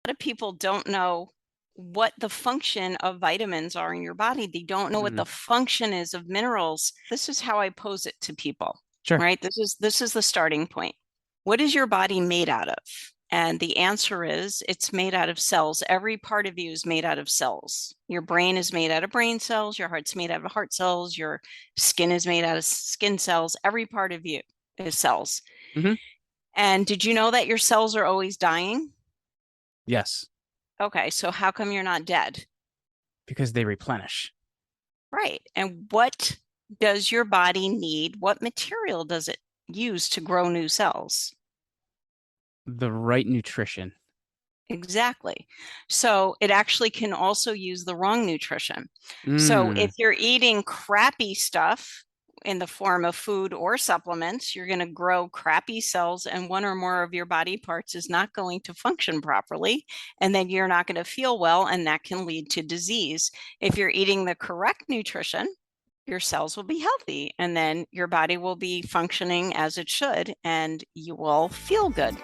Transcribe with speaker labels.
Speaker 1: of people don't know what the function of vitamins are in your body. They don't know what
Speaker 2: Mm,
Speaker 1: the function is of minerals. This is how I pose it to people,
Speaker 2: sure.
Speaker 1: right? This is the starting point. What is your body made out of? And the answer is it's made out of cells. Every part of you is made out of cells. Your brain is made out of brain cells. Your heart's made out of heart cells. Your skin is made out of skin cells. Every part of you is cells.
Speaker 2: Hmm.
Speaker 1: And did you know that your cells are always dying?
Speaker 2: Yes,
Speaker 1: Okay, so how come you're not dead?
Speaker 2: because they replenish.
Speaker 1: Right. And what does your body need? What material does it use to grow new cells?
Speaker 2: The right nutrition.
Speaker 1: Exactly. So it actually can also use the wrong nutrition. So if
Speaker 2: Mm,
Speaker 1: you're eating crappy stuff in the form of food or supplements, you're going to grow crappy cells, and one or more of your body parts is not going to function properly. And then you're not going to feel well, and that can lead to disease. If you're eating the correct nutrition, your cells will be healthy, and then your body will be functioning as it should, and you will feel good.